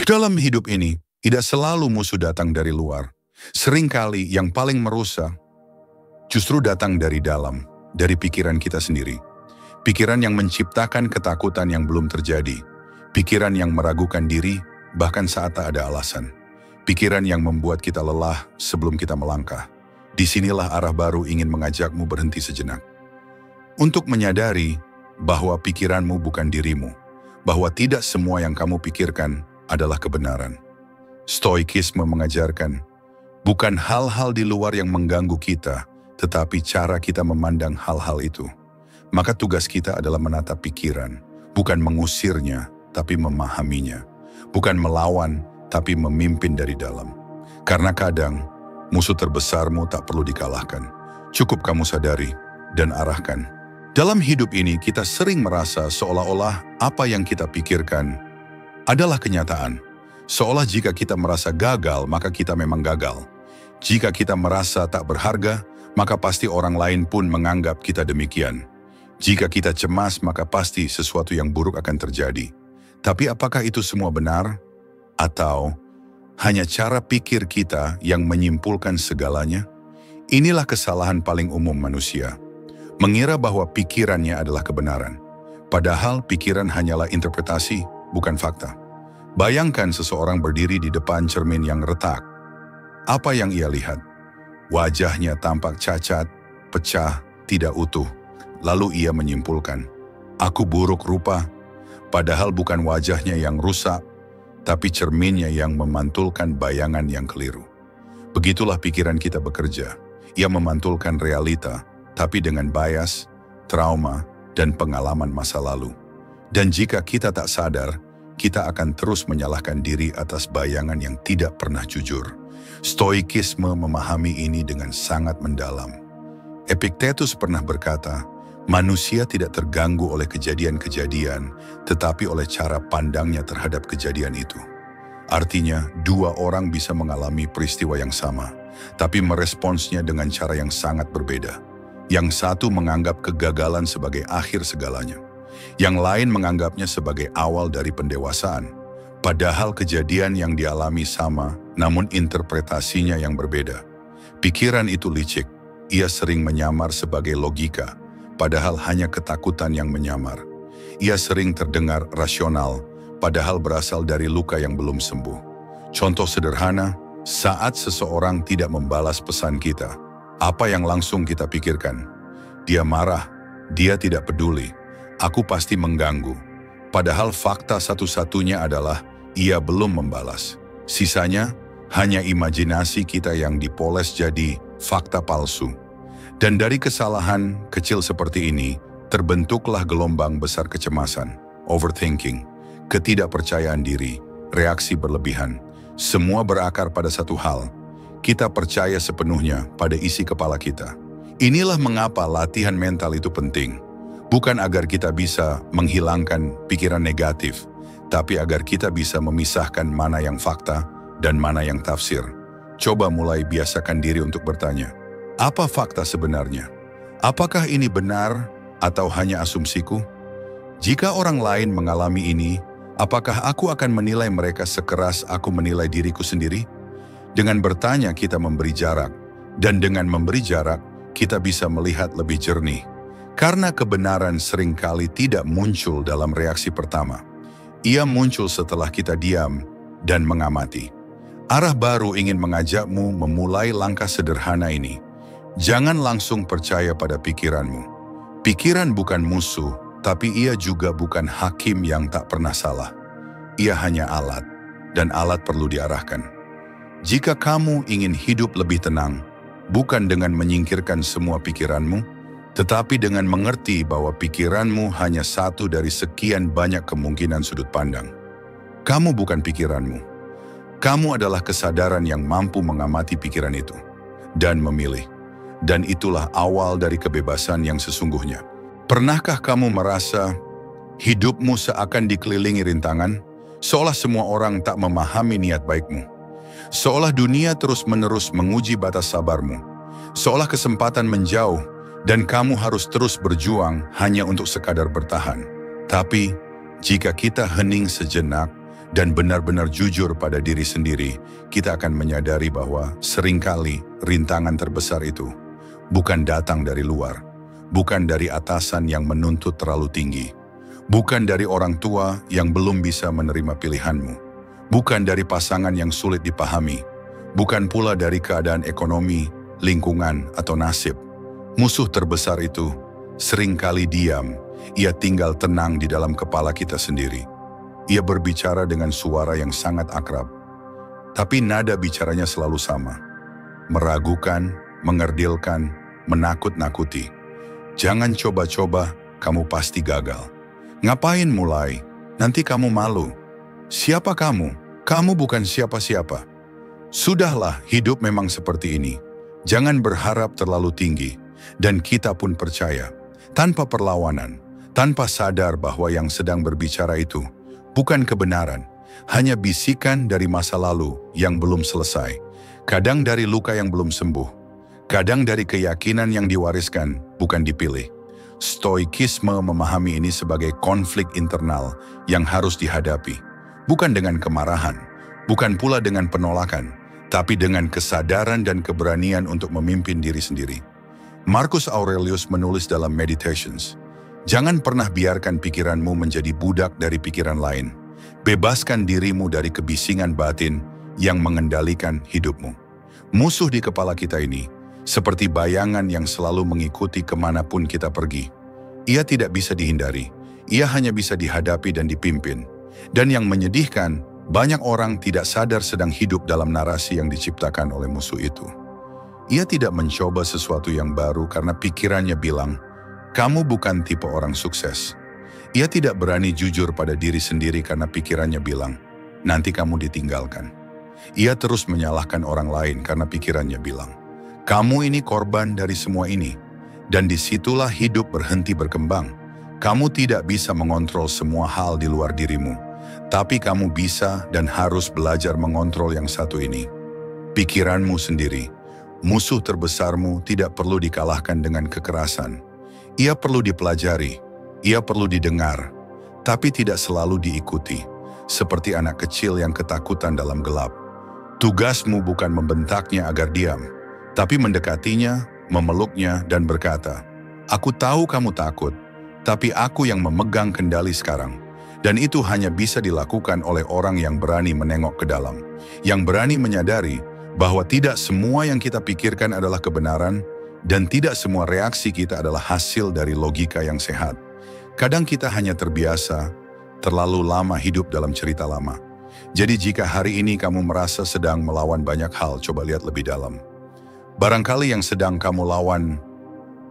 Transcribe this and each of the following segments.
Dalam hidup ini, tidak selalu musuh datang dari luar. Seringkali yang paling merusak justru datang dari dalam, dari pikiran kita sendiri. Pikiran yang menciptakan ketakutan yang belum terjadi. Pikiran yang meragukan diri, bahkan saat tak ada alasan. Pikiran yang membuat kita lelah sebelum kita melangkah. Disinilah arah baru ingin mengajakmu berhenti sejenak. Untuk menyadari bahwa pikiranmu bukan dirimu, bahwa tidak semua yang kamu pikirkan adalah kebenaran. Stoikisme mengajarkan, bukan hal-hal di luar yang mengganggu kita, tetapi cara kita memandang hal-hal itu. Maka tugas kita adalah menatap pikiran, bukan mengusirnya, tapi memahaminya. Bukan melawan, tapi memimpin dari dalam. Karena kadang, musuh terbesarmu tak perlu dikalahkan. Cukup kamu sadari dan arahkan. Dalam hidup ini kita sering merasa seolah-olah apa yang kita pikirkan adalah kenyataan. Seolah jika kita merasa gagal, maka kita memang gagal. Jika kita merasa tak berharga, maka pasti orang lain pun menganggap kita demikian. Jika kita cemas, maka pasti sesuatu yang buruk akan terjadi. Tapi apakah itu semua benar? Atau hanya cara pikir kita yang menyimpulkan segalanya? Inilah kesalahan paling umum manusia. Mengira bahwa pikirannya adalah kebenaran. Padahal pikiran hanyalah interpretasi, bukan fakta. Bayangkan seseorang berdiri di depan cermin yang retak. Apa yang ia lihat? Wajahnya tampak cacat, pecah, tidak utuh. Lalu ia menyimpulkan, aku buruk rupa. Padahal bukan wajahnya yang rusak, tapi cerminnya yang memantulkan bayangan yang keliru. Begitulah pikiran kita bekerja. Ia memantulkan realita, tapi dengan bias, trauma, dan pengalaman masa lalu. Dan jika kita tak sadar, kita akan terus menyalahkan diri atas bayangan yang tidak pernah jujur. Stoikisme memahami ini dengan sangat mendalam. Epictetus pernah berkata, manusia tidak terganggu oleh kejadian-kejadian, tetapi oleh cara pandangnya terhadap kejadian itu. Artinya, dua orang bisa mengalami peristiwa yang sama, tapi meresponsnya dengan cara yang sangat berbeda. Yang satu menganggap kegagalan sebagai akhir segalanya. Yang lain menganggapnya sebagai awal dari pendewasaan. Padahal kejadian yang dialami sama, namun interpretasinya yang berbeda. Pikiran itu licik. Ia sering menyamar sebagai logika, padahal hanya ketakutan yang menyamar. Ia sering terdengar rasional, padahal berasal dari luka yang belum sembuh. Contoh sederhana, saat seseorang tidak membalas pesan kita, apa yang langsung kita pikirkan? Dia marah, dia tidak peduli, aku pasti mengganggu. Padahal fakta satu-satunya adalah ia belum membalas. Sisanya hanya imajinasi kita yang dipoles jadi fakta palsu. Dan dari kesalahan kecil seperti ini, terbentuklah gelombang besar kecemasan, overthinking, ketidakpercayaan diri, reaksi berlebihan. Semua berakar pada satu hal. Kita percaya sepenuhnya pada isi kepala kita. Inilah mengapa latihan mental itu penting. Bukan agar kita bisa menghilangkan pikiran negatif, tapi agar kita bisa memisahkan mana yang fakta dan mana yang tafsir. Coba mulai biasakan diri untuk bertanya, apa fakta sebenarnya? Apakah ini benar atau hanya asumsiku? Jika orang lain mengalami ini, apakah aku akan menilai mereka sekeras aku menilai diriku sendiri? Dengan bertanya kita memberi jarak, dan dengan memberi jarak kita bisa melihat lebih jernih. Karena kebenaran seringkali tidak muncul dalam reaksi pertama. Ia muncul setelah kita diam dan mengamati. Arah baru ingin mengajakmu memulai langkah sederhana ini. Jangan langsung percaya pada pikiranmu. Pikiran bukan musuh, tapi ia juga bukan hakim yang tak pernah salah. Ia hanya alat, dan alat perlu diarahkan. Jika kamu ingin hidup lebih tenang, bukan dengan menyingkirkan semua pikiranmu, tetapi dengan mengerti bahwa pikiranmu hanya satu dari sekian banyak kemungkinan sudut pandang. Kamu bukan pikiranmu. Kamu adalah kesadaran yang mampu mengamati pikiran itu dan memilih. Dan itulah awal dari kebebasan yang sesungguhnya. Pernahkah kamu merasa hidupmu seakan dikelilingi rintangan, seolah semua orang tak memahami niat baikmu? Seolah dunia terus-menerus menguji batas sabarmu. Seolah kesempatan menjauh dan kamu harus terus berjuang hanya untuk sekadar bertahan. Tapi, jika kita hening sejenak dan benar-benar jujur pada diri sendiri, kita akan menyadari bahwa seringkali rintangan terbesar itu bukan datang dari luar, bukan dari atasan yang menuntut terlalu tinggi, bukan dari orang tua yang belum bisa menerima pilihanmu, bukan dari pasangan yang sulit dipahami, bukan pula dari keadaan ekonomi, lingkungan, atau nasib. Musuh terbesar itu seringkali diam, ia tinggal tenang di dalam kepala kita sendiri. Ia berbicara dengan suara yang sangat akrab, tapi nada bicaranya selalu sama. Meragukan, mengerdilkan, menakut-nakuti. Jangan coba-coba, kamu pasti gagal. Ngapain mulai? Nanti kamu malu. Siapa kamu? Kamu bukan siapa-siapa. Sudahlah, hidup memang seperti ini. Jangan berharap terlalu tinggi. Dan kita pun percaya, tanpa perlawanan, tanpa sadar bahwa yang sedang berbicara itu bukan kebenaran, hanya bisikan dari masa lalu yang belum selesai. Kadang dari luka yang belum sembuh, kadang dari keyakinan yang diwariskan, bukan dipilih. Stoikisme memahami ini sebagai konflik internal yang harus dihadapi, bukan dengan kemarahan, bukan pula dengan penolakan, tapi dengan kesadaran dan keberanian untuk memimpin diri sendiri. Marcus Aurelius menulis dalam Meditations, jangan pernah biarkan pikiranmu menjadi budak dari pikiran lain. Bebaskan dirimu dari kebisingan batin yang mengendalikan hidupmu. Musuh di kepala kita ini seperti bayangan yang selalu mengikuti kemanapun kita pergi. Ia tidak bisa dihindari, ia hanya bisa dihadapi dan dipimpin. Dan yang menyedihkan, banyak orang tidak sadar sedang hidup dalam narasi yang diciptakan oleh musuh itu. Ia tidak mencoba sesuatu yang baru karena pikirannya bilang, kamu bukan tipe orang sukses. Ia tidak berani jujur pada diri sendiri karena pikirannya bilang, nanti kamu ditinggalkan. Ia terus menyalahkan orang lain karena pikirannya bilang, kamu ini korban dari semua ini. Dan disitulah hidup berhenti berkembang. Kamu tidak bisa mengontrol semua hal di luar dirimu. Tapi kamu bisa dan harus belajar mengontrol yang satu ini. Pikiranmu sendiri. Musuh terbesarmu tidak perlu dikalahkan dengan kekerasan. Ia perlu dipelajari, ia perlu didengar, tapi tidak selalu diikuti, seperti anak kecil yang ketakutan dalam gelap. Tugasmu bukan membentaknya agar diam, tapi mendekatinya, memeluknya, dan berkata, aku tahu kamu takut, tapi aku yang memegang kendali sekarang. Dan itu hanya bisa dilakukan oleh orang yang berani menengok ke dalam, yang berani menyadari bahwa tidak semua yang kita pikirkan adalah kebenaran dan tidak semua reaksi kita adalah hasil dari logika yang sehat. Kadang kita hanya terbiasa, terlalu lama hidup dalam cerita lama. Jadi jika hari ini kamu merasa sedang melawan banyak hal, coba lihat lebih dalam. Barangkali yang sedang kamu lawan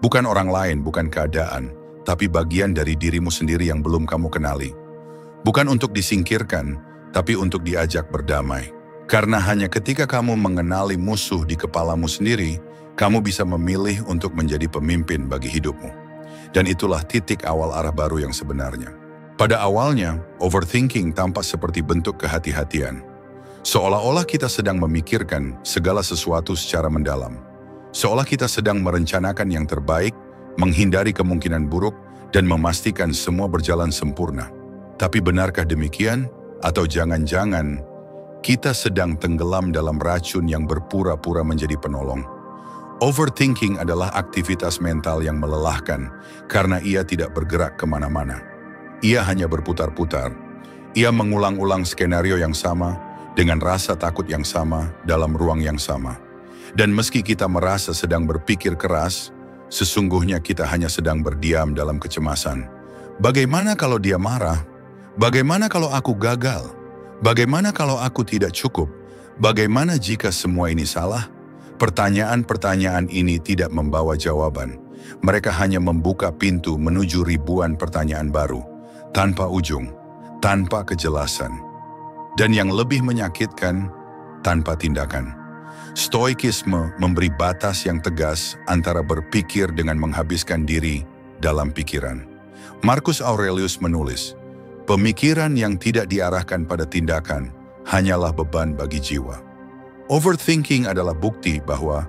bukan orang lain, bukan keadaan, tapi bagian dari dirimu sendiri yang belum kamu kenali. Bukan untuk disingkirkan, tapi untuk diajak berdamai. Karena hanya ketika kamu mengenali musuh di kepalamu sendiri, kamu bisa memilih untuk menjadi pemimpin bagi hidupmu. Dan itulah titik awal arah baru yang sebenarnya. Pada awalnya, overthinking tampak seperti bentuk kehati-hatian. Seolah-olah kita sedang memikirkan segala sesuatu secara mendalam. Seolah kita sedang merencanakan yang terbaik, menghindari kemungkinan buruk, dan memastikan semua berjalan sempurna. Tapi benarkah demikian? Atau jangan-jangan kita sedang tenggelam dalam racun yang berpura-pura menjadi penolong? Overthinking adalah aktivitas mental yang melelahkan karena ia tidak bergerak kemana-mana. Ia hanya berputar-putar. Ia mengulang-ulang skenario yang sama dengan rasa takut yang sama dalam ruang yang sama. Dan meski kita merasa sedang berpikir keras, sesungguhnya kita hanya sedang berdiam dalam kecemasan. Bagaimana kalau dia marah? Bagaimana kalau aku gagal? Bagaimana kalau aku tidak cukup? Bagaimana jika semua ini salah? Pertanyaan-pertanyaan ini tidak membawa jawaban. Mereka hanya membuka pintu menuju ribuan pertanyaan baru, tanpa ujung, tanpa kejelasan. Dan yang lebih menyakitkan, tanpa tindakan. Stoikisme memberi batas yang tegas antara berpikir dengan menghabiskan diri dalam pikiran. Marcus Aurelius menulis, pemikiran yang tidak diarahkan pada tindakan hanyalah beban bagi jiwa. Overthinking adalah bukti bahwa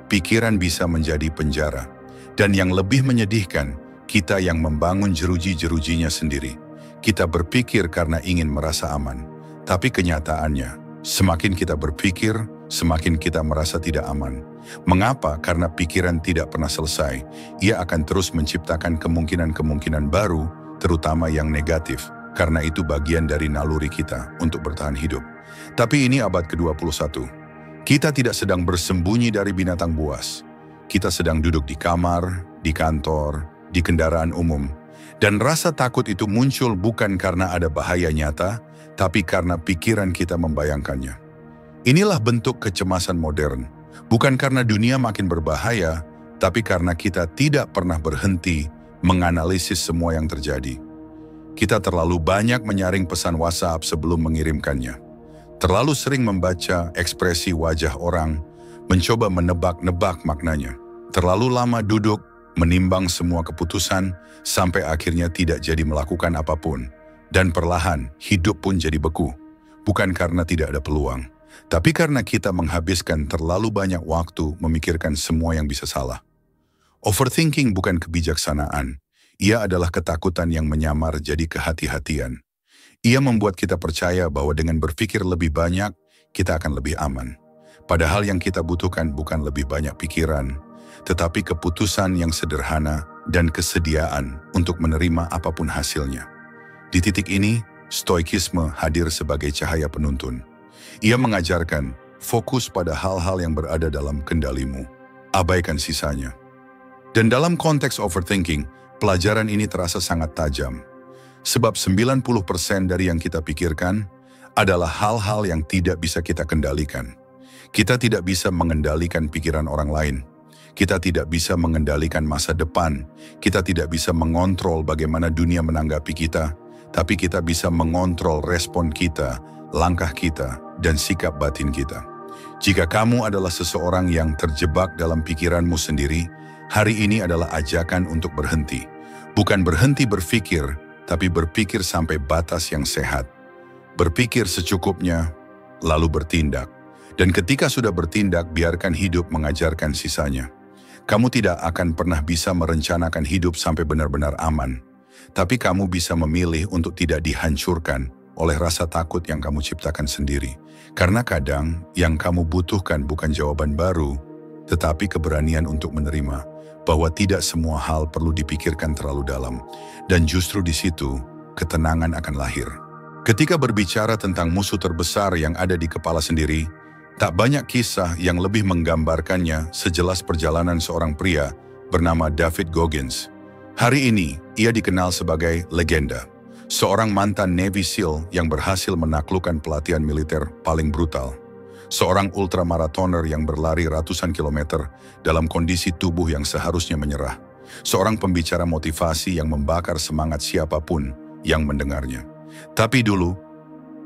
pikiran bisa menjadi penjara. Dan yang lebih menyedihkan, kita yang membangun jeruji-jerujinya sendiri. Kita berpikir karena ingin merasa aman. Tapi kenyataannya, semakin kita berpikir, semakin kita merasa tidak aman. Mengapa? Karena pikiran tidak pernah selesai. Ia akan terus menciptakan kemungkinan-kemungkinan baru, terutama yang negatif. Karena itu bagian dari naluri kita untuk bertahan hidup. Tapi ini abad ke-21. Kita tidak sedang bersembunyi dari binatang buas. Kita sedang duduk di kamar, di kantor, di kendaraan umum. Dan rasa takut itu muncul bukan karena ada bahaya nyata, tapi karena pikiran kita membayangkannya. Inilah bentuk kecemasan modern. Bukan karena dunia makin berbahaya, tapi karena kita tidak pernah berhenti menganalisis semua yang terjadi. Kita terlalu banyak menyaring pesan WhatsApp sebelum mengirimkannya. Terlalu sering membaca ekspresi wajah orang, mencoba menebak-nebak maknanya. Terlalu lama duduk, menimbang semua keputusan, sampai akhirnya tidak jadi melakukan apapun. Dan perlahan, hidup pun jadi beku. Bukan karena tidak ada peluang, tapi karena kita menghabiskan terlalu banyak waktu memikirkan semua yang bisa salah. Overthinking bukan kebijaksanaan. Ia adalah ketakutan yang menyamar jadi kehati-hatian. Ia membuat kita percaya bahwa dengan berpikir lebih banyak, kita akan lebih aman. Padahal yang kita butuhkan bukan lebih banyak pikiran, tetapi keputusan yang sederhana dan kesediaan untuk menerima apapun hasilnya. Di titik ini, stoikisme hadir sebagai cahaya penuntun. Ia mengajarkan fokus pada hal-hal yang berada dalam kendalimu. Abaikan sisanya. Dan dalam konteks overthinking, pelajaran ini terasa sangat tajam. Sebab 90% dari yang kita pikirkan adalah hal-hal yang tidak bisa kita kendalikan. Kita tidak bisa mengendalikan pikiran orang lain. Kita tidak bisa mengendalikan masa depan. Kita tidak bisa mengontrol bagaimana dunia menanggapi kita. Tapi kita bisa mengontrol respon kita, langkah kita, dan sikap batin kita. Jika kamu adalah seseorang yang terjebak dalam pikiranmu sendiri, hari ini adalah ajakan untuk berhenti. Bukan berhenti berpikir, tapi berpikir sampai batas yang sehat. Berpikir secukupnya, lalu bertindak. Dan ketika sudah bertindak, biarkan hidup mengajarkan sisanya. Kamu tidak akan pernah bisa merencanakan hidup sampai benar-benar aman. Tapi kamu bisa memilih untuk tidak dihancurkan oleh rasa takut yang kamu ciptakan sendiri. Karena kadang yang kamu butuhkan bukan jawaban baru, tetapi keberanian untuk menerima bahwa tidak semua hal perlu dipikirkan terlalu dalam. Dan justru di situ, ketenangan akan lahir. Ketika berbicara tentang musuh terbesar yang ada di kepala sendiri, tak banyak kisah yang lebih menggambarkannya sejelas perjalanan seorang pria bernama David Goggins. Hari ini, ia dikenal sebagai legenda. Seorang mantan Navy SEAL yang berhasil menaklukkan pelatihan militer paling brutal. Seorang ultramaratoner yang berlari ratusan kilometer dalam kondisi tubuh yang seharusnya menyerah. Seorang pembicara motivasi yang membakar semangat siapapun yang mendengarnya. Tapi dulu,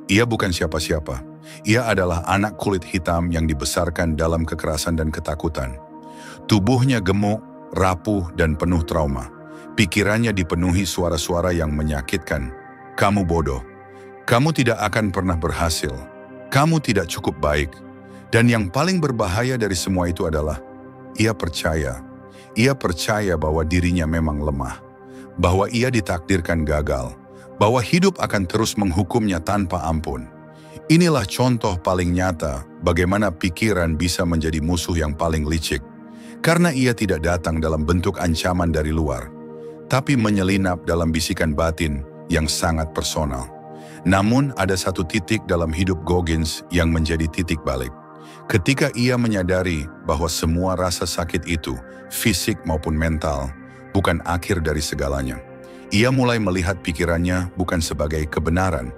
ia bukan siapa-siapa. Ia adalah anak kulit hitam yang dibesarkan dalam kekerasan dan ketakutan. Tubuhnya gemuk, rapuh, dan penuh trauma. Pikirannya dipenuhi suara-suara yang menyakitkan. Kamu bodoh. Kamu tidak akan pernah berhasil. Kamu tidak cukup baik. Dan yang paling berbahaya dari semua itu adalah, ia percaya. Ia percaya bahwa dirinya memang lemah. Bahwa ia ditakdirkan gagal. Bahwa hidup akan terus menghukumnya tanpa ampun. Inilah contoh paling nyata bagaimana pikiran bisa menjadi musuh yang paling licik. Karena ia tidak datang dalam bentuk ancaman dari luar, tapi menyelinap dalam bisikan batin yang sangat personal. Namun ada satu titik dalam hidup Goggins yang menjadi titik balik. Ketika ia menyadari bahwa semua rasa sakit itu, fisik maupun mental, bukan akhir dari segalanya. Ia mulai melihat pikirannya bukan sebagai kebenaran,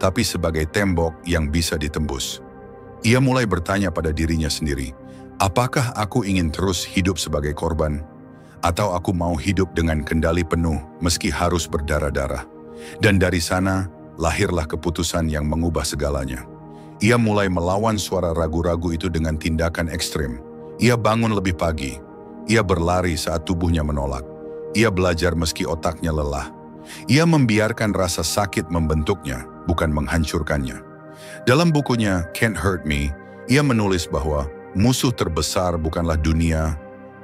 tapi sebagai tembok yang bisa ditembus. Ia mulai bertanya pada dirinya sendiri, apakah aku ingin terus hidup sebagai korban? Atau aku mau hidup dengan kendali penuh meski harus berdarah-darah. Dan dari sana, lahirlah keputusan yang mengubah segalanya. Ia mulai melawan suara ragu-ragu itu dengan tindakan ekstrim. Ia bangun lebih pagi. Ia berlari saat tubuhnya menolak. Ia belajar meski otaknya lelah. Ia membiarkan rasa sakit membentuknya, bukan menghancurkannya. Dalam bukunya Can't Hurt Me, ia menulis bahwa musuh terbesar bukanlah dunia,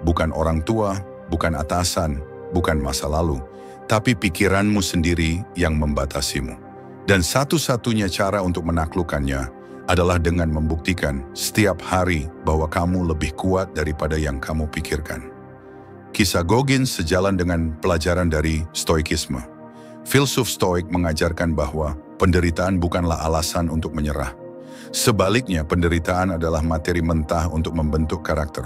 bukan orang tua, bukan atasan, bukan masa lalu, tapi pikiranmu sendiri yang membatasimu. Dan satu-satunya cara untuk menaklukkannya adalah dengan membuktikan setiap hari bahwa kamu lebih kuat daripada yang kamu pikirkan. Kisah Goggins sejalan dengan pelajaran dari Stoikisme. Filsuf Stoik mengajarkan bahwa penderitaan bukanlah alasan untuk menyerah. Sebaliknya, penderitaan adalah materi mentah untuk membentuk karakter.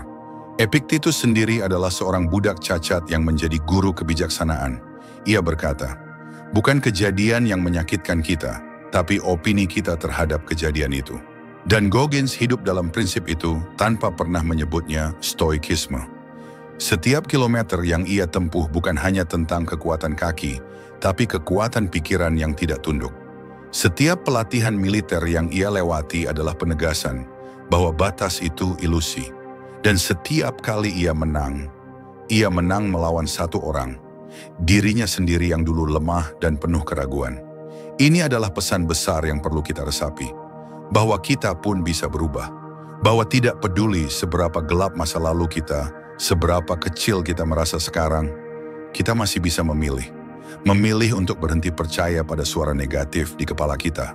Epictetus sendiri adalah seorang budak cacat yang menjadi guru kebijaksanaan. Ia berkata, "Bukan kejadian yang menyakitkan kita, tapi opini kita terhadap kejadian itu." Dan Goggins hidup dalam prinsip itu tanpa pernah menyebutnya Stoikisme. Setiap kilometer yang ia tempuh bukan hanya tentang kekuatan kaki, tapi kekuatan pikiran yang tidak tunduk. Setiap pelatihan militer yang ia lewati adalah penegasan bahwa batas itu ilusi. Dan setiap kali ia menang melawan satu orang, dirinya sendiri yang dulu lemah dan penuh keraguan. Ini adalah pesan besar yang perlu kita resapi, bahwa kita pun bisa berubah, bahwa tidak peduli seberapa gelap masa lalu kita, seberapa kecil kita merasa sekarang, kita masih bisa memilih untuk berhenti percaya pada suara negatif di kepala kita,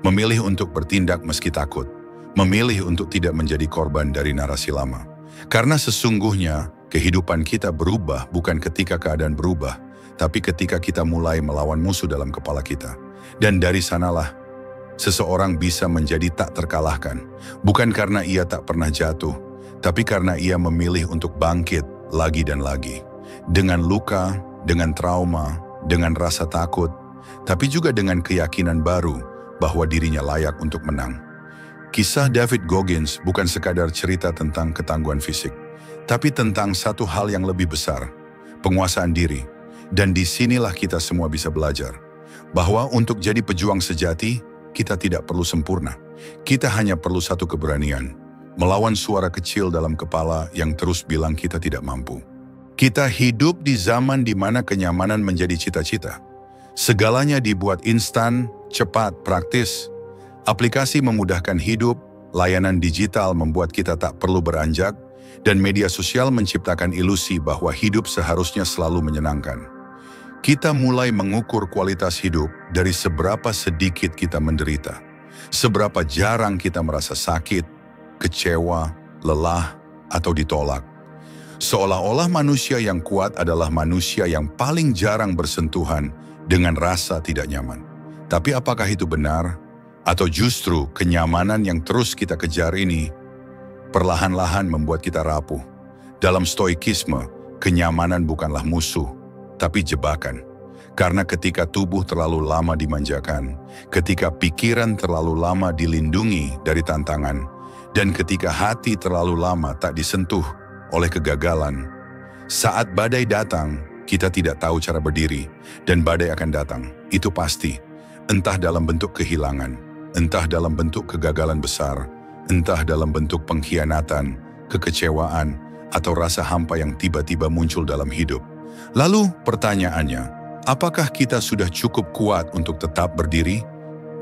memilih untuk bertindak meski takut, memilih untuk tidak menjadi korban dari narasi lama. Karena sesungguhnya kehidupan kita berubah bukan ketika keadaan berubah, tapi ketika kita mulai melawan musuh dalam kepala kita. Dan dari sanalah, seseorang bisa menjadi tak terkalahkan, bukan karena ia tak pernah jatuh, tapi karena ia memilih untuk bangkit lagi dan lagi. Dengan luka, dengan trauma, dengan rasa takut, tapi juga dengan keyakinan baru bahwa dirinya layak untuk menang. Kisah David Goggins bukan sekadar cerita tentang ketangguhan fisik, tapi tentang satu hal yang lebih besar, penguasaan diri. Dan disinilah kita semua bisa belajar, bahwa untuk jadi pejuang sejati, kita tidak perlu sempurna. Kita hanya perlu satu keberanian, melawan suara kecil dalam kepala yang terus bilang kita tidak mampu. Kita hidup di zaman di mana kenyamanan menjadi cita-cita. Segalanya dibuat instan, cepat, praktis. Aplikasi memudahkan hidup, layanan digital membuat kita tak perlu beranjak, dan media sosial menciptakan ilusi bahwa hidup seharusnya selalu menyenangkan. Kita mulai mengukur kualitas hidup dari seberapa sedikit kita menderita, seberapa jarang kita merasa sakit, kecewa, lelah, atau ditolak. Seolah-olah manusia yang kuat adalah manusia yang paling jarang bersentuhan dengan rasa tidak nyaman. Tapi apakah itu benar? Atau justru kenyamanan yang terus kita kejar ini perlahan-lahan membuat kita rapuh? Dalam Stoikisme, kenyamanan bukanlah musuh, tapi jebakan. Karena ketika tubuh terlalu lama dimanjakan, ketika pikiran terlalu lama dilindungi dari tantangan, dan ketika hati terlalu lama tak disentuh oleh kegagalan, saat badai datang, kita tidak tahu cara berdiri, dan badai akan datang, itu pasti, entah dalam bentuk kehilangan, entah dalam bentuk kegagalan besar, entah dalam bentuk pengkhianatan, kekecewaan, atau rasa hampa yang tiba-tiba muncul dalam hidup. Lalu pertanyaannya, apakah kita sudah cukup kuat untuk tetap berdiri?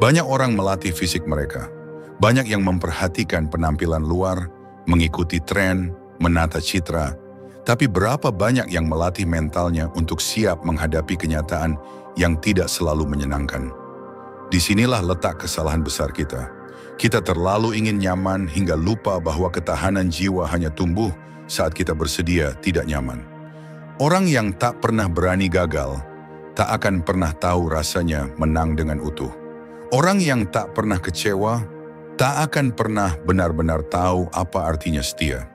Banyak orang melatih fisik mereka. Banyak yang memperhatikan penampilan luar, mengikuti tren, menata citra. Tapi berapa banyak yang melatih mentalnya untuk siap menghadapi kenyataan yang tidak selalu menyenangkan? Disinilah letak kesalahan besar kita. Kita terlalu ingin nyaman hingga lupa bahwa ketahanan jiwa hanya tumbuh saat kita bersedia tidak nyaman. Orang yang tak pernah berani gagal, tak akan pernah tahu rasanya menang dengan utuh. Orang yang tak pernah kecewa, tak akan pernah benar-benar tahu apa artinya setia.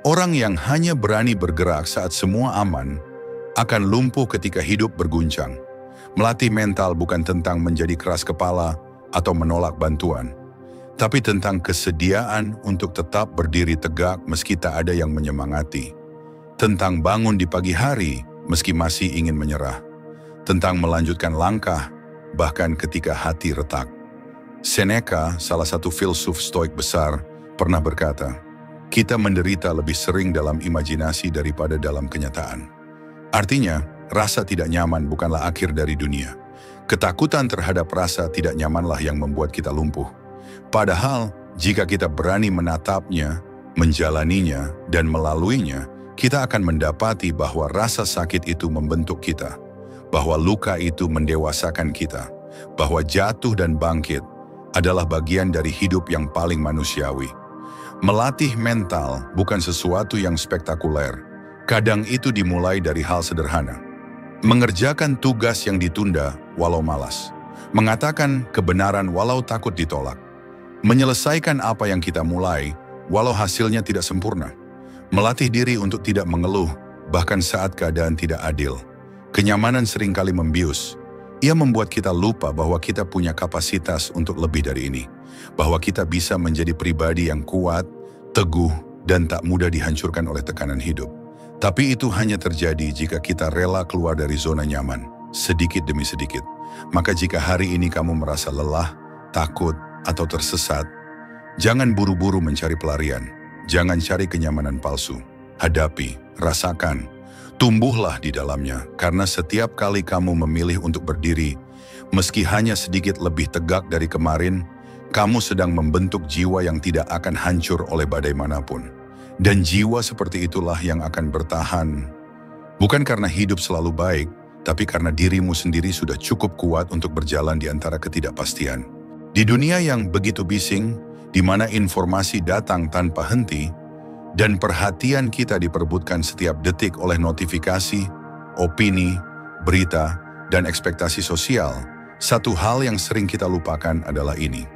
Orang yang hanya berani bergerak saat semua aman, akan lumpuh ketika hidup berguncang. Melatih mental bukan tentang menjadi keras kepala atau menolak bantuan, tapi tentang kesediaan untuk tetap berdiri tegak meski tak ada yang menyemangati. Tentang bangun di pagi hari meski masih ingin menyerah. Tentang melanjutkan langkah bahkan ketika hati retak. Seneca, salah satu filsuf Stoik besar, pernah berkata, "Kita menderita lebih sering dalam imajinasi daripada dalam kenyataan." Artinya, rasa tidak nyaman bukanlah akhir dari dunia. Ketakutan terhadap rasa tidak nyamanlah yang membuat kita lumpuh. Padahal, jika kita berani menatapnya, menjalaninya, dan melaluinya, kita akan mendapati bahwa rasa sakit itu membentuk kita, bahwa luka itu mendewasakan kita, bahwa jatuh dan bangkit adalah bagian dari hidup yang paling manusiawi. Melatih mental bukan sesuatu yang spektakuler. Kadang itu dimulai dari hal sederhana. Mengerjakan tugas yang ditunda walau malas. Mengatakan kebenaran walau takut ditolak. Menyelesaikan apa yang kita mulai walau hasilnya tidak sempurna. Melatih diri untuk tidak mengeluh bahkan saat keadaan tidak adil. Kenyamanan seringkali membius. Ia membuat kita lupa bahwa kita punya kapasitas untuk lebih dari ini. Bahwa kita bisa menjadi pribadi yang kuat, teguh, dan tak mudah dihancurkan oleh tekanan hidup. Tapi itu hanya terjadi jika kita rela keluar dari zona nyaman, sedikit demi sedikit. Maka jika hari ini kamu merasa lelah, takut, atau tersesat, jangan buru-buru mencari pelarian. Jangan cari kenyamanan palsu. Hadapi, rasakan, tumbuhlah di dalamnya, karena setiap kali kamu memilih untuk berdiri, meski hanya sedikit lebih tegak dari kemarin, kamu sedang membentuk jiwa yang tidak akan hancur oleh badai manapun. Dan jiwa seperti itulah yang akan bertahan. Bukan karena hidup selalu baik, tapi karena dirimu sendiri sudah cukup kuat untuk berjalan di antara ketidakpastian. Di dunia yang begitu bising, di mana informasi datang tanpa henti, dan perhatian kita diperebutkan setiap detik oleh notifikasi, opini, berita, dan ekspektasi sosial, satu hal yang sering kita lupakan adalah ini.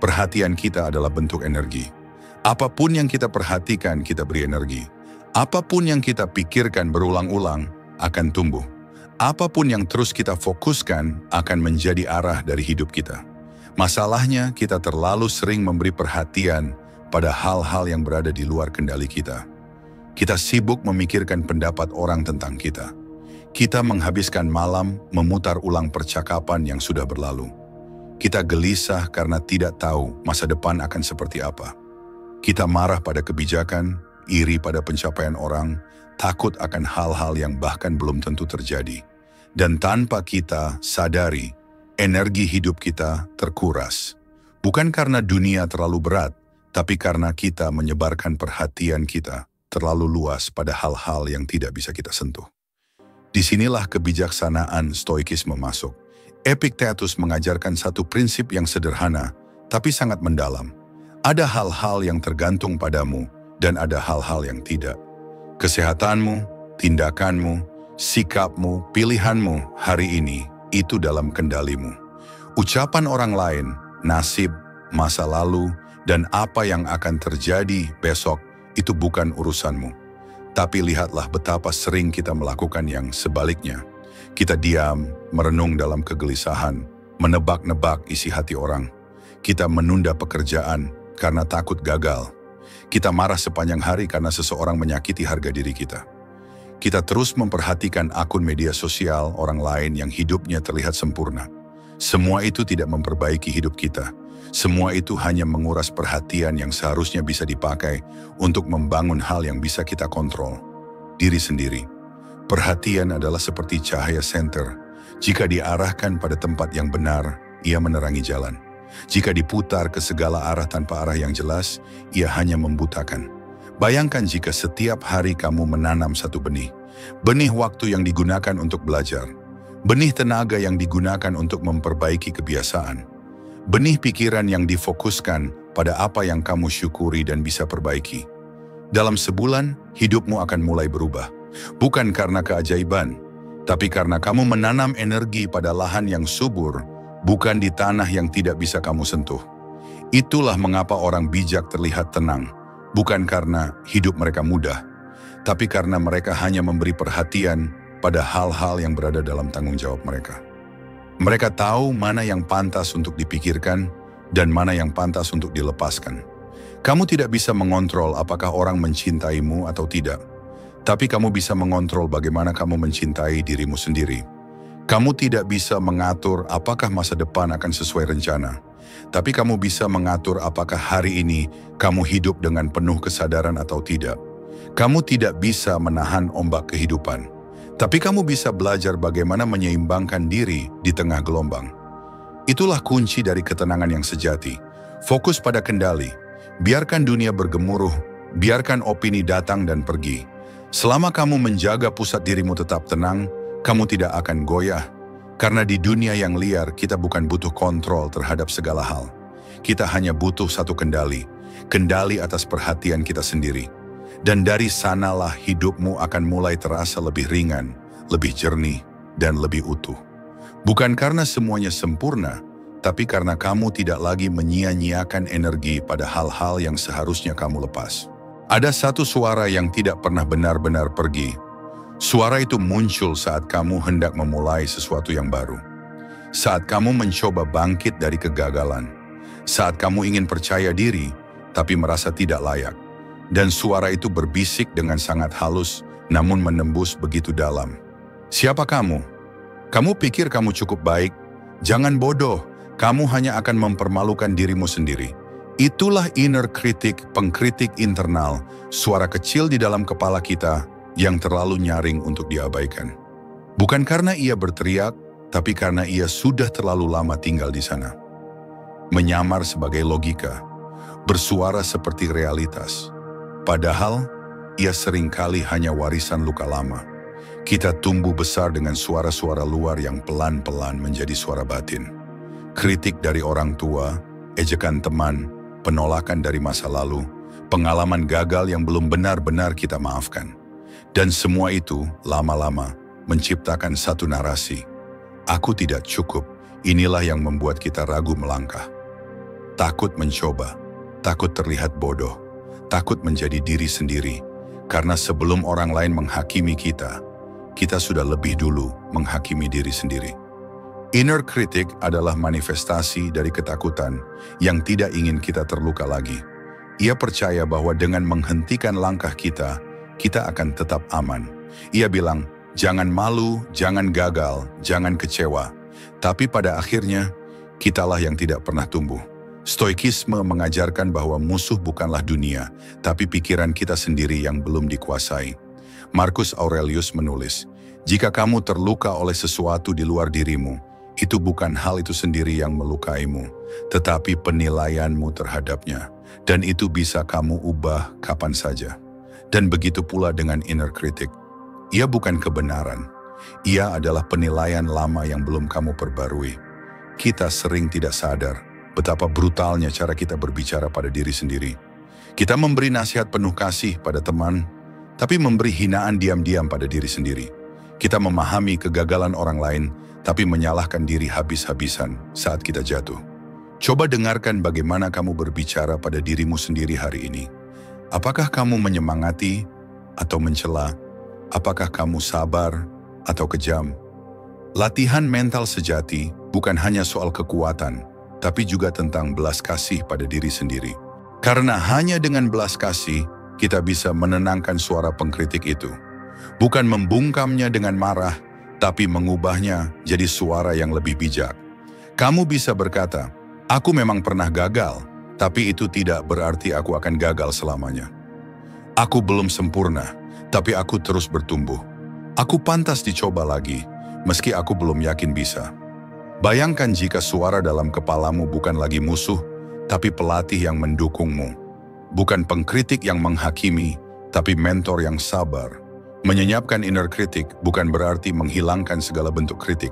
Perhatian kita adalah bentuk energi. Apapun yang kita perhatikan, kita beri energi. Apapun yang kita pikirkan berulang-ulang akan tumbuh. Apapun yang terus kita fokuskan akan menjadi arah dari hidup kita. Masalahnya, kita terlalu sering memberi perhatian pada hal-hal yang berada di luar kendali kita. Kita sibuk memikirkan pendapat orang tentang kita. Kita menghabiskan malam memutar ulang percakapan yang sudah berlalu. Kita gelisah karena tidak tahu masa depan akan seperti apa. Kita marah pada kebijakan, iri pada pencapaian orang, takut akan hal-hal yang bahkan belum tentu terjadi. Dan tanpa kita sadari, energi hidup kita terkuras. Bukan karena dunia terlalu berat, tapi karena kita menyebarkan perhatian kita terlalu luas pada hal-hal yang tidak bisa kita sentuh. Disinilah kebijaksanaan stoikisme masuk. Epictetus mengajarkan satu prinsip yang sederhana, tapi sangat mendalam. Ada hal-hal yang tergantung padamu, dan ada hal-hal yang tidak. Kesehatanmu, tindakanmu, sikapmu, pilihanmu hari ini, itu dalam kendalimu. Ucapan orang lain, nasib, masa lalu, dan apa yang akan terjadi besok itu bukan urusanmu. Tapi lihatlah betapa sering kita melakukan yang sebaliknya. Kita diam, merenung dalam kegelisahan, menebak-nebak isi hati orang. Kita menunda pekerjaan karena takut gagal. Kita marah sepanjang hari karena seseorang menyakiti harga diri kita. Kita terus memperhatikan akun media sosial orang lain yang hidupnya terlihat sempurna. Semua itu tidak memperbaiki hidup kita. Semua itu hanya menguras perhatian yang seharusnya bisa dipakai untuk membangun hal yang bisa kita kontrol, diri sendiri. Perhatian adalah seperti cahaya senter. Jika diarahkan pada tempat yang benar, ia menerangi jalan. Jika diputar ke segala arah tanpa arah yang jelas, ia hanya membutakan. Bayangkan jika setiap hari kamu menanam satu benih. Benih waktu yang digunakan untuk belajar. Benih tenaga yang digunakan untuk memperbaiki kebiasaan. Benih pikiran yang difokuskan pada apa yang kamu syukuri dan bisa perbaiki. Dalam sebulan, hidupmu akan mulai berubah. Bukan karena keajaiban, tapi karena kamu menanam energi pada lahan yang subur, bukan di tanah yang tidak bisa kamu sentuh. Itulah mengapa orang bijak terlihat tenang, bukan karena hidup mereka mudah, tapi karena mereka hanya memberi perhatian pada hal-hal yang berada dalam tanggung jawab mereka. Mereka tahu mana yang pantas untuk dipikirkan dan mana yang pantas untuk dilepaskan. Kamu tidak bisa mengontrol apakah orang mencintaimu atau tidak, tapi kamu bisa mengontrol bagaimana kamu mencintai dirimu sendiri. Kamu tidak bisa mengatur apakah masa depan akan sesuai rencana, tapi kamu bisa mengatur apakah hari ini kamu hidup dengan penuh kesadaran atau tidak. Kamu tidak bisa menahan ombak kehidupan, tapi kamu bisa belajar bagaimana menyeimbangkan diri di tengah gelombang. Itulah kunci dari ketenangan yang sejati. Fokus pada kendali. Biarkan dunia bergemuruh, biarkan opini datang dan pergi. Selama kamu menjaga pusat dirimu tetap tenang, kamu tidak akan goyah. Karena di dunia yang liar, kita bukan butuh kontrol terhadap segala hal. Kita hanya butuh satu kendali, kendali atas perhatian kita sendiri. Dan dari sanalah hidupmu akan mulai terasa lebih ringan, lebih jernih, dan lebih utuh. Bukan karena semuanya sempurna, tapi karena kamu tidak lagi menyia-nyiakan energi pada hal-hal yang seharusnya kamu lepas. Ada satu suara yang tidak pernah benar-benar pergi. Suara itu muncul saat kamu hendak memulai sesuatu yang baru. Saat kamu mencoba bangkit dari kegagalan. Saat kamu ingin percaya diri, tapi merasa tidak layak. Dan suara itu berbisik dengan sangat halus, namun menembus begitu dalam. Siapa kamu? Kamu pikir kamu cukup baik? Jangan bodoh, kamu hanya akan mempermalukan dirimu sendiri. Itulah inner critic, pengkritik internal, suara kecil di dalam kepala kita yang terlalu nyaring untuk diabaikan. Bukan karena ia berteriak, tapi karena ia sudah terlalu lama tinggal di sana. Menyamar sebagai logika, bersuara seperti realitas. Padahal, ia seringkali hanya warisan luka lama. Kita tumbuh besar dengan suara-suara luar yang pelan-pelan menjadi suara batin. Kritik dari orang tua, ejekan teman, penolakan dari masa lalu, pengalaman gagal yang belum benar-benar kita maafkan. Dan semua itu lama-lama menciptakan satu narasi. Aku tidak cukup, inilah yang membuat kita ragu melangkah. Takut mencoba, takut terlihat bodoh, takut menjadi diri sendiri. Karena sebelum orang lain menghakimi kita, kita sudah lebih dulu menghakimi diri sendiri. Inner critic adalah manifestasi dari ketakutan yang tidak ingin kita terluka lagi. Ia percaya bahwa dengan menghentikan langkah kita, kita akan tetap aman. Ia bilang, jangan malu, jangan gagal, jangan kecewa. Tapi pada akhirnya, kitalah yang tidak pernah tumbuh. Stoikisme mengajarkan bahwa musuh bukanlah dunia, tapi pikiran kita sendiri yang belum dikuasai. Marcus Aurelius menulis, jika kamu terluka oleh sesuatu di luar dirimu, itu bukan hal itu sendiri yang melukaimu, tetapi penilaianmu terhadapnya. Dan itu bisa kamu ubah kapan saja. Dan begitu pula dengan inner critic. Ia bukan kebenaran. Ia adalah penilaian lama yang belum kamu perbarui. Kita sering tidak sadar betapa brutalnya cara kita berbicara pada diri sendiri. Kita memberi nasihat penuh kasih pada teman, tapi memberi hinaan diam-diam pada diri sendiri. Kita memahami kegagalan orang lain, tapi menyalahkan diri habis-habisan saat kita jatuh. Coba dengarkan bagaimana kamu berbicara pada dirimu sendiri hari ini. Apakah kamu menyemangati atau mencela? Apakah kamu sabar atau kejam? Latihan mental sejati bukan hanya soal kekuatan, tapi juga tentang belas kasih pada diri sendiri. Karena hanya dengan belas kasih, kita bisa menenangkan suara pengkritik itu. Bukan membungkamnya dengan marah, tapi mengubahnya jadi suara yang lebih bijak. Kamu bisa berkata, aku memang pernah gagal, tapi itu tidak berarti aku akan gagal selamanya. Aku belum sempurna, tapi aku terus bertumbuh. Aku pantas dicoba lagi, meski aku belum yakin bisa. Bayangkan jika suara dalam kepalamu bukan lagi musuh, tapi pelatih yang mendukungmu. Bukan pengkritik yang menghakimi, tapi mentor yang sabar. Menyenyapkan inner critic bukan berarti menghilangkan segala bentuk kritik,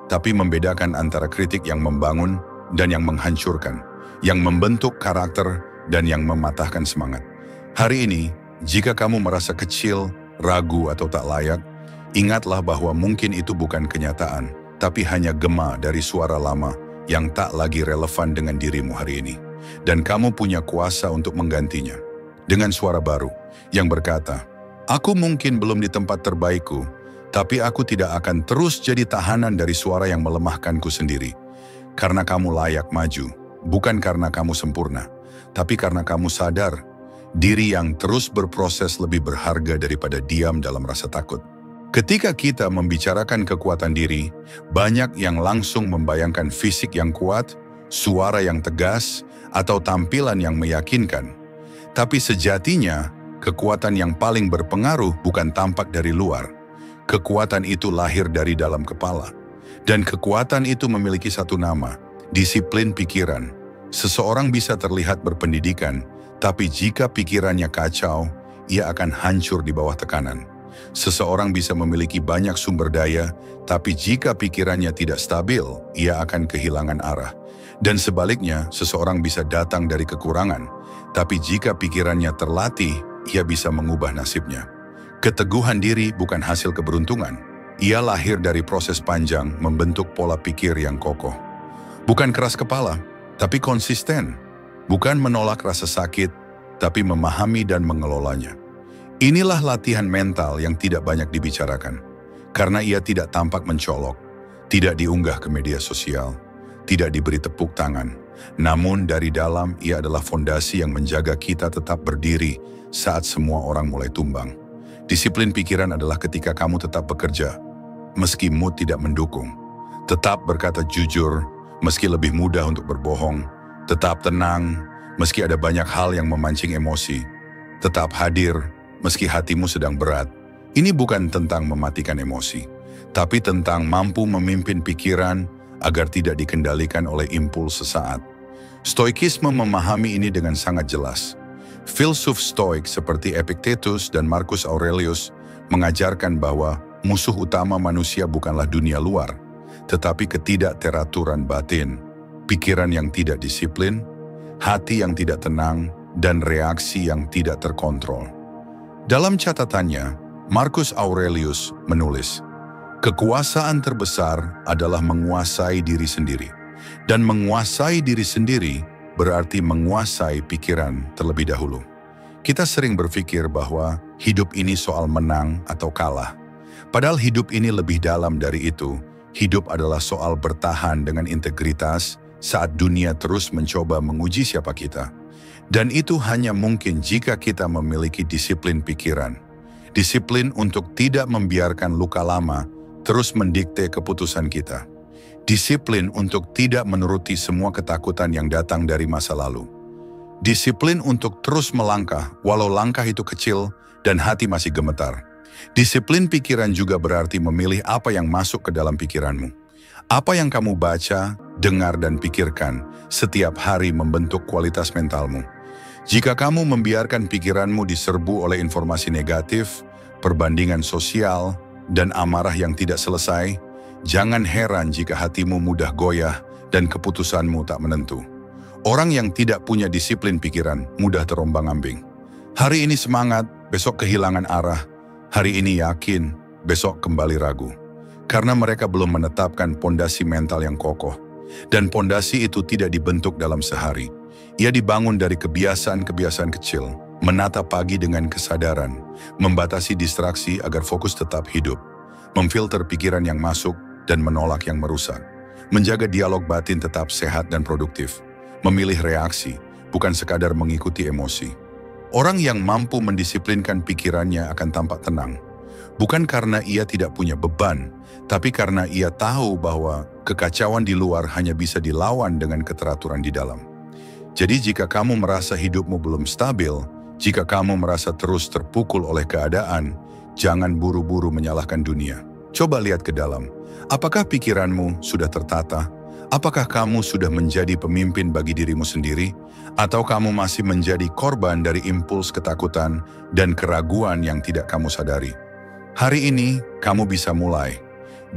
tapi membedakan antara kritik yang membangun dan yang menghancurkan, yang membentuk karakter dan yang mematahkan semangat. Hari ini, jika kamu merasa kecil, ragu atau tak layak, ingatlah bahwa mungkin itu bukan kenyataan, tapi hanya gema dari suara lama yang tak lagi relevan dengan dirimu hari ini. Dan kamu punya kuasa untuk menggantinya dengan suara baru yang berkata, aku mungkin belum di tempat terbaikku, tapi aku tidak akan terus jadi tahanan dari suara yang melemahkanku sendiri. Karena kamu layak maju, bukan karena kamu sempurna, tapi karena kamu sadar, diri yang terus berproses lebih berharga daripada diam dalam rasa takut. Ketika kita membicarakan kekuatan diri, banyak yang langsung membayangkan fisik yang kuat, suara yang tegas, atau tampilan yang meyakinkan. Tapi sejatinya, kekuatan yang paling berpengaruh bukan tampak dari luar. Kekuatan itu lahir dari dalam kepala. Dan kekuatan itu memiliki satu nama, disiplin pikiran. Seseorang bisa terlihat berpendidikan, tapi jika pikirannya kacau, ia akan hancur di bawah tekanan. Seseorang bisa memiliki banyak sumber daya, tapi jika pikirannya tidak stabil, ia akan kehilangan arah. Dan sebaliknya, seseorang bisa datang dari kekurangan, tapi jika pikirannya terlatih, ia bisa mengubah nasibnya. Keteguhan diri bukan hasil keberuntungan. Ia lahir dari proses panjang membentuk pola pikir yang kokoh. Bukan keras kepala, tapi konsisten. Bukan menolak rasa sakit, tapi memahami dan mengelolanya. Inilah latihan mental yang tidak banyak dibicarakan. Karena ia tidak tampak mencolok, tidak diunggah ke media sosial, tidak diberi tepuk tangan. Namun dari dalam ia adalah fondasi yang menjaga kita tetap berdiri saat semua orang mulai tumbang. Disiplin pikiran adalah ketika kamu tetap bekerja, meski mood tidak mendukung. Tetap berkata jujur, meski lebih mudah untuk berbohong. Tetap tenang, meski ada banyak hal yang memancing emosi. Tetap hadir, meski hatimu sedang berat. Ini bukan tentang mematikan emosi, tapi tentang mampu memimpin pikiran agar tidak dikendalikan oleh impuls sesaat. Stoikisme memahami ini dengan sangat jelas. Filsuf Stoik seperti Epictetus dan Marcus Aurelius mengajarkan bahwa musuh utama manusia bukanlah dunia luar, tetapi ketidakteraturan batin, pikiran yang tidak disiplin, hati yang tidak tenang, dan reaksi yang tidak terkontrol. Dalam catatannya, Marcus Aurelius menulis, "Kekuasaan terbesar adalah menguasai diri sendiri, dan menguasai diri sendiri berarti menguasai pikiran terlebih dahulu." Kita sering berpikir bahwa hidup ini soal menang atau kalah. Padahal hidup ini lebih dalam dari itu. Hidup adalah soal bertahan dengan integritas saat dunia terus mencoba menguji siapa kita. Dan itu hanya mungkin jika kita memiliki disiplin pikiran. Disiplin untuk tidak membiarkan luka lama terus mendikte keputusan kita. Disiplin untuk tidak menuruti semua ketakutan yang datang dari masa lalu. Disiplin untuk terus melangkah walau langkah itu kecil dan hati masih gemetar. Disiplin pikiran juga berarti memilih apa yang masuk ke dalam pikiranmu. Apa yang kamu baca, dengar dan pikirkan setiap hari membentuk kualitas mentalmu. Jika kamu membiarkan pikiranmu diserbu oleh informasi negatif, perbandingan sosial, dan amarah yang tidak selesai, jangan heran jika hatimu mudah goyah dan keputusanmu tak menentu. Orang yang tidak punya disiplin pikiran mudah terombang-ambing. Hari ini semangat, besok kehilangan arah. Hari ini yakin, besok kembali ragu. Karena mereka belum menetapkan pondasi mental yang kokoh. Dan pondasi itu tidak dibentuk dalam sehari. Ia dibangun dari kebiasaan-kebiasaan kecil, menata pagi dengan kesadaran, membatasi distraksi agar fokus tetap hidup, memfilter pikiran yang masuk dan menolak yang merusak, menjaga dialog batin tetap sehat dan produktif, memilih reaksi, bukan sekadar mengikuti emosi. Orang yang mampu mendisiplinkan pikirannya akan tampak tenang, bukan karena ia tidak punya beban, tapi karena ia tahu bahwa kekacauan di luar hanya bisa dilawan dengan keteraturan di dalam. Jadi jika kamu merasa hidupmu belum stabil, jika kamu merasa terus terpukul oleh keadaan, jangan buru-buru menyalahkan dunia. Coba lihat ke dalam. Apakah pikiranmu sudah tertata? Apakah kamu sudah menjadi pemimpin bagi dirimu sendiri? Atau kamu masih menjadi korban dari impuls ketakutan dan keraguan yang tidak kamu sadari? Hari ini, kamu bisa mulai.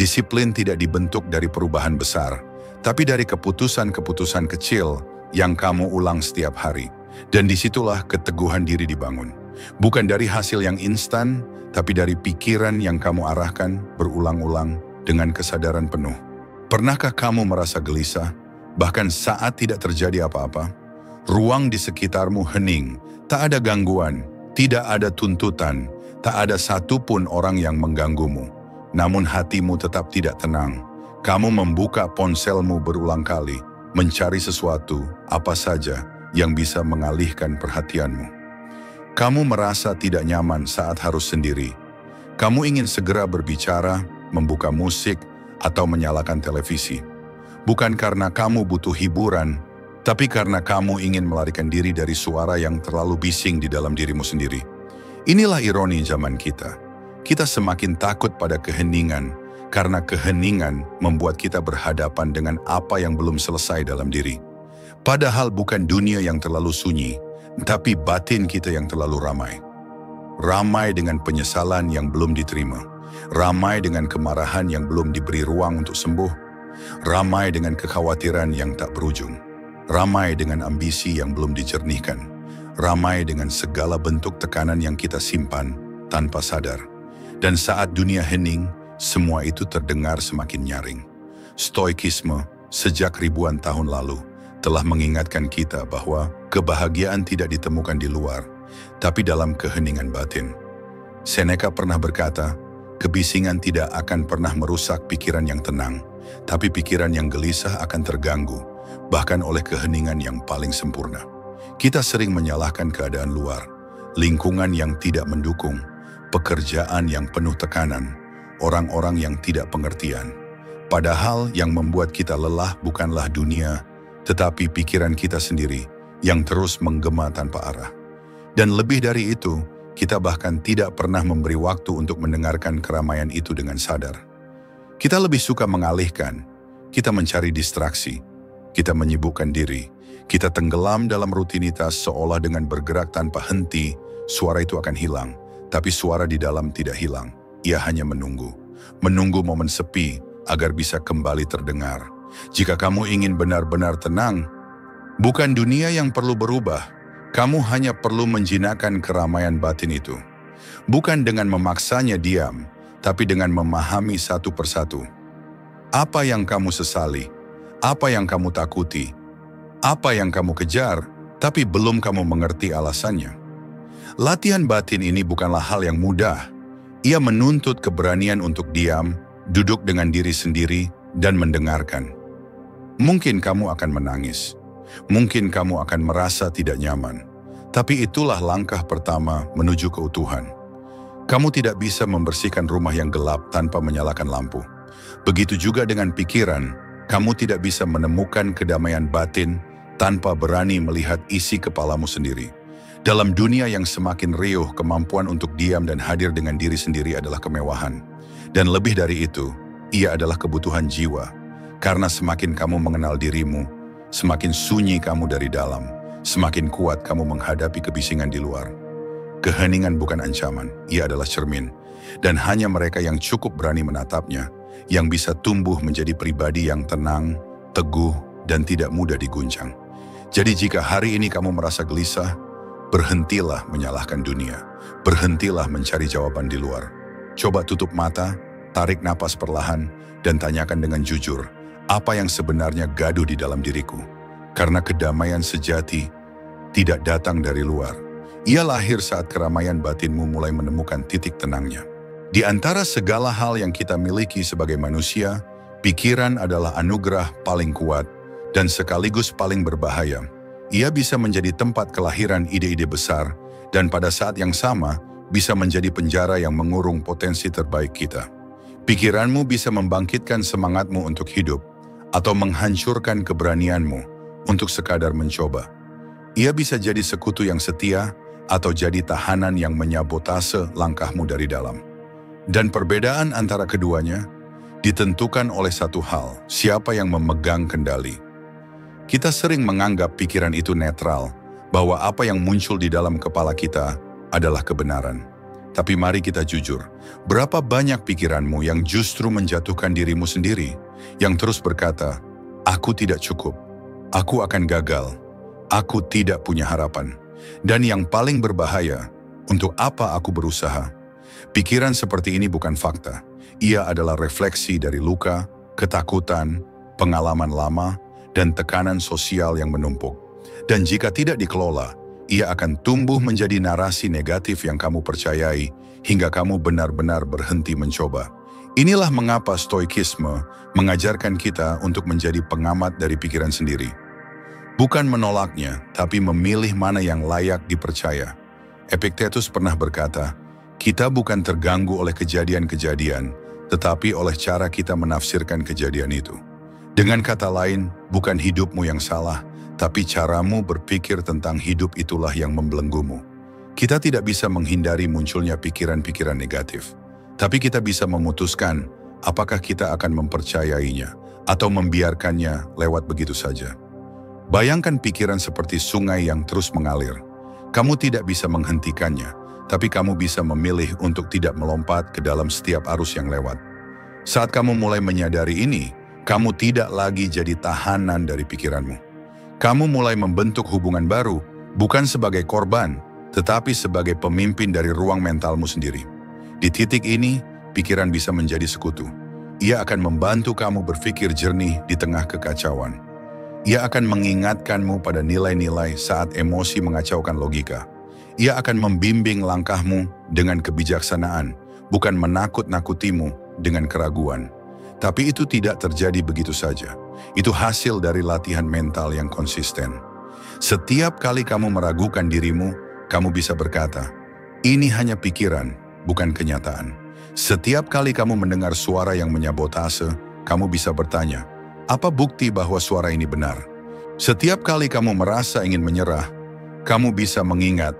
Disiplin tidak dibentuk dari perubahan besar, tapi dari keputusan-keputusan kecil yang kamu ulang setiap hari. Dan disitulah keteguhan diri dibangun. Bukan dari hasil yang instan, tapi dari pikiran yang kamu arahkan berulang-ulang dengan kesadaran penuh. Pernahkah kamu merasa gelisah, bahkan saat tidak terjadi apa-apa? Ruang di sekitarmu hening, tak ada gangguan, tidak ada tuntutan, tak ada satupun orang yang mengganggumu. Namun hatimu tetap tidak tenang. Kamu membuka ponselmu berulang kali, mencari sesuatu, apa saja, yang bisa mengalihkan perhatianmu. Kamu merasa tidak nyaman saat harus sendiri. Kamu ingin segera berbicara, membuka musik, atau menyalakan televisi. Bukan karena kamu butuh hiburan, tapi karena kamu ingin melarikan diri dari suara yang terlalu bising di dalam dirimu sendiri. Inilah ironi zaman kita. Kita semakin takut pada keheningan, karena keheningan membuat kita berhadapan dengan apa yang belum selesai dalam diri. Padahal bukan dunia yang terlalu sunyi, tapi batin kita yang terlalu ramai. ramai dengan penyesalan yang belum diterima, ramai dengan kemarahan yang belum diberi ruang untuk sembuh, ramai dengan kekhawatiran yang tak berujung, ramai dengan ambisi yang belum dijernihkan, ramai dengan segala bentuk tekanan yang kita simpan tanpa sadar. Dan saat dunia hening, semua itu terdengar semakin nyaring. Stoikisme sejak ribuan tahun lalu telah mengingatkan kita bahwa kebahagiaan tidak ditemukan di luar, tapi dalam keheningan batin. Seneca pernah berkata, kebisingan tidak akan pernah merusak pikiran yang tenang, tapi pikiran yang gelisah akan terganggu, bahkan oleh keheningan yang paling sempurna. Kita sering menyalahkan keadaan luar, lingkungan yang tidak mendukung, pekerjaan yang penuh tekanan, orang-orang yang tidak pengertian. Padahal yang membuat kita lelah bukanlah dunia, tetapi pikiran kita sendiri yang terus menggema tanpa arah. Dan lebih dari itu, kita bahkan tidak pernah memberi waktu untuk mendengarkan keramaian itu dengan sadar. Kita lebih suka mengalihkan, kita mencari distraksi, kita menyibukkan diri, kita tenggelam dalam rutinitas seolah dengan bergerak tanpa henti, suara itu akan hilang. Tapi suara di dalam tidak hilang, ia hanya menunggu momen sepi agar bisa kembali terdengar. Jika kamu ingin benar-benar tenang, bukan dunia yang perlu berubah, kamu hanya perlu menjinakkan keramaian batin itu. Bukan dengan memaksanya diam, tapi dengan memahami satu persatu. Apa yang kamu sesali, apa yang kamu takuti, apa yang kamu kejar, tapi belum kamu mengerti alasannya. Latihan batin ini bukanlah hal yang mudah. Ia menuntut keberanian untuk diam, duduk dengan diri sendiri, dan mendengarkan. Mungkin kamu akan menangis. Mungkin kamu akan merasa tidak nyaman. Tapi itulah langkah pertama menuju keutuhan. Kamu tidak bisa membersihkan rumah yang gelap tanpa menyalakan lampu. Begitu juga dengan pikiran, kamu tidak bisa menemukan kedamaian batin tanpa berani melihat isi kepalamu sendiri. Dalam dunia yang semakin riuh, kemampuan untuk diam dan hadir dengan diri sendiri adalah kemewahan. Dan lebih dari itu, ia adalah kebutuhan jiwa. Karena semakin kamu mengenal dirimu, semakin sunyi kamu dari dalam, semakin kuat kamu menghadapi kebisingan di luar. Keheningan bukan ancaman, ia adalah cermin. Dan hanya mereka yang cukup berani menatapnya, yang bisa tumbuh menjadi pribadi yang tenang, teguh, dan tidak mudah diguncang. Jadi jika hari ini kamu merasa gelisah, berhentilah menyalahkan dunia. Berhentilah mencari jawaban di luar. Coba tutup mata, tarik napas perlahan, dan tanyakan dengan jujur, apa yang sebenarnya gaduh di dalam diriku? Karena kedamaian sejati tidak datang dari luar. Ia lahir saat keramaian batinmu mulai menemukan titik tenangnya. Di antara segala hal yang kita miliki sebagai manusia, pikiran adalah anugerah paling kuat dan sekaligus paling berbahaya. Ia bisa menjadi tempat kelahiran ide-ide besar dan pada saat yang sama bisa menjadi penjara yang mengurung potensi terbaik kita. Pikiranmu bisa membangkitkan semangatmu untuk hidup atau menghancurkan keberanianmu untuk sekadar mencoba. Ia bisa jadi sekutu yang setia atau jadi tahanan yang menyabotase langkahmu dari dalam. Dan perbedaan antara keduanya ditentukan oleh satu hal, siapa yang memegang kendali. Kita sering menganggap pikiran itu netral, bahwa apa yang muncul di dalam kepala kita adalah kebenaran. Tapi mari kita jujur, berapa banyak pikiranmu yang justru menjatuhkan dirimu sendiri, yang terus berkata, aku tidak cukup, aku akan gagal, aku tidak punya harapan. Dan yang paling berbahaya, untuk apa aku berusaha? Pikiran seperti ini bukan fakta, ia adalah refleksi dari luka, ketakutan, pengalaman lama, dan tekanan sosial yang menumpuk. Dan jika tidak dikelola, ia akan tumbuh menjadi narasi negatif yang kamu percayai hingga kamu benar-benar berhenti mencoba. Inilah mengapa stoikisme mengajarkan kita untuk menjadi pengamat dari pikiran sendiri. Bukan menolaknya, tapi memilih mana yang layak dipercaya. Epictetus pernah berkata, kita bukan terganggu oleh kejadian-kejadian, tetapi oleh cara kita menafsirkan kejadian itu. Dengan kata lain, bukan hidupmu yang salah, tapi caramu berpikir tentang hidup itulah yang membelenggumu. Kita tidak bisa menghindari munculnya pikiran-pikiran negatif, tapi kita bisa memutuskan apakah kita akan mempercayainya atau membiarkannya lewat begitu saja. Bayangkan pikiran seperti sungai yang terus mengalir. Kamu tidak bisa menghentikannya, tapi kamu bisa memilih untuk tidak melompat ke dalam setiap arus yang lewat. Saat kamu mulai menyadari ini, kamu tidak lagi jadi tahanan dari pikiranmu. Kamu mulai membentuk hubungan baru, bukan sebagai korban, tetapi sebagai pemimpin dari ruang mentalmu sendiri. Di titik ini, pikiran bisa menjadi sekutu. Ia akan membantu kamu berpikir jernih di tengah kekacauan. Ia akan mengingatkanmu pada nilai-nilai saat emosi mengacaukan logika. Ia akan membimbing langkahmu dengan kebijaksanaan, bukan menakut-nakutimu dengan keraguan. Tapi itu tidak terjadi begitu saja. Itu hasil dari latihan mental yang konsisten. Setiap kali kamu meragukan dirimu, kamu bisa berkata, "Ini hanya pikiran, bukan kenyataan." Setiap kali kamu mendengar suara yang menyabotase, kamu bisa bertanya, "Apa bukti bahwa suara ini benar?" Setiap kali kamu merasa ingin menyerah, kamu bisa mengingat,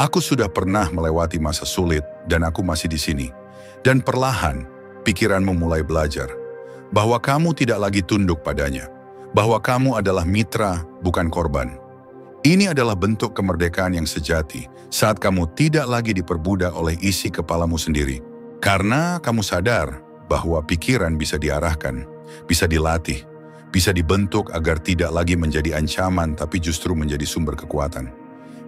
"Aku sudah pernah melewati masa sulit dan aku masih di sini." Dan perlahan, pikiranmu mulai belajar bahwa kamu tidak lagi tunduk padanya, bahwa kamu adalah mitra, bukan korban. Ini adalah bentuk kemerdekaan yang sejati saat kamu tidak lagi diperbudak oleh isi kepalamu sendiri. Karena kamu sadar bahwa pikiran bisa diarahkan, bisa dilatih, bisa dibentuk agar tidak lagi menjadi ancaman tapi justru menjadi sumber kekuatan.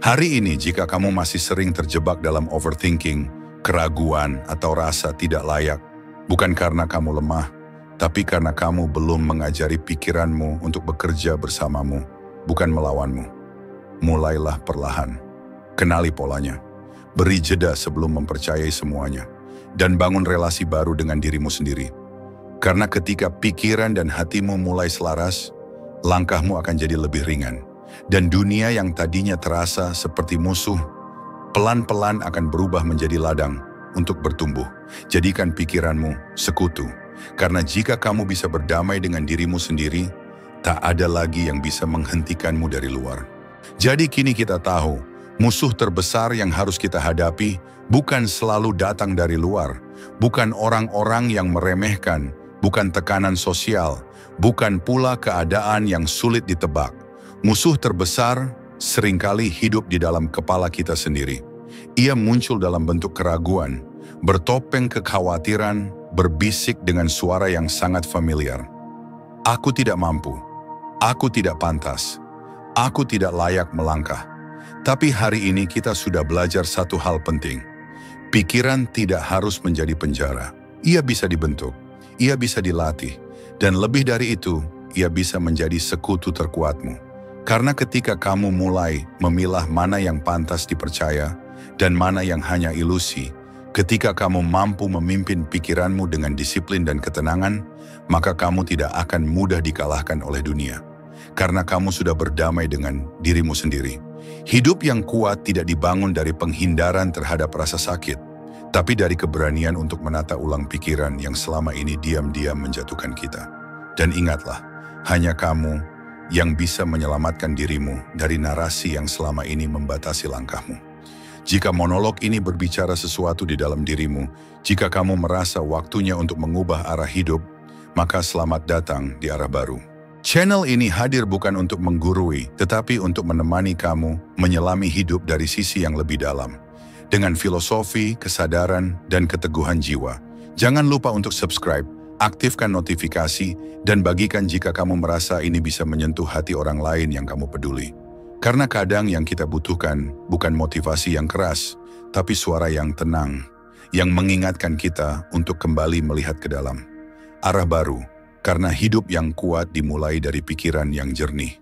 Hari ini jika kamu masih sering terjebak dalam overthinking, keraguan atau rasa tidak layak, bukan karena kamu lemah, tapi karena kamu belum mengajari pikiranmu untuk bekerja bersamamu, bukan melawanmu. Mulailah perlahan. Kenali polanya. Beri jeda sebelum mempercayai semuanya. Dan bangun relasi baru dengan dirimu sendiri. Karena ketika pikiran dan hatimu mulai selaras, langkahmu akan jadi lebih ringan. Dan dunia yang tadinya terasa seperti musuh, pelan-pelan akan berubah menjadi ladang untuk bertumbuh. Jadikan pikiranmu sekutu. Karena jika kamu bisa berdamai dengan dirimu sendiri, tak ada lagi yang bisa menghentikanmu dari luar. Jadi kini kita tahu, musuh terbesar yang harus kita hadapi bukan selalu datang dari luar, bukan orang-orang yang meremehkan, bukan tekanan sosial, bukan pula keadaan yang sulit ditebak. Musuh terbesar seringkali hidup di dalam kepala kita sendiri. Ia muncul dalam bentuk keraguan, bertopeng kekhawatiran, berbisik dengan suara yang sangat familiar. Aku tidak mampu, aku tidak pantas, aku tidak layak melangkah. Tapi hari ini kita sudah belajar satu hal penting. Pikiran tidak harus menjadi penjara. Ia bisa dibentuk, ia bisa dilatih, dan lebih dari itu, ia bisa menjadi sekutu terkuatmu. Karena ketika kamu mulai memilah mana yang pantas dipercaya dan mana yang hanya ilusi, ketika kamu mampu memimpin pikiranmu dengan disiplin dan ketenangan, maka kamu tidak akan mudah dikalahkan oleh dunia. Karena kamu sudah berdamai dengan dirimu sendiri. Hidup yang kuat tidak dibangun dari penghindaran terhadap rasa sakit, tapi dari keberanian untuk menata ulang pikiran yang selama ini diam-diam menjatuhkan kita. Dan ingatlah, hanya kamu yang bisa menyelamatkan dirimu dari narasi yang selama ini membatasi langkahmu. Jika monolog ini berbicara sesuatu di dalam dirimu, jika kamu merasa waktunya untuk mengubah arah hidup, maka selamat datang di arah baru. Channel ini hadir bukan untuk menggurui, tetapi untuk menemani kamu menyelami hidup dari sisi yang lebih dalam. Dengan filosofi, kesadaran, dan keteguhan jiwa. Jangan lupa untuk subscribe, aktifkan notifikasi, dan bagikan jika kamu merasa ini bisa menyentuh hati orang lain yang kamu peduli. Karena kadang yang kita butuhkan bukan motivasi yang keras, tapi suara yang tenang, yang mengingatkan kita untuk kembali melihat ke dalam. Arah baru, karena hidup yang kuat dimulai dari pikiran yang jernih.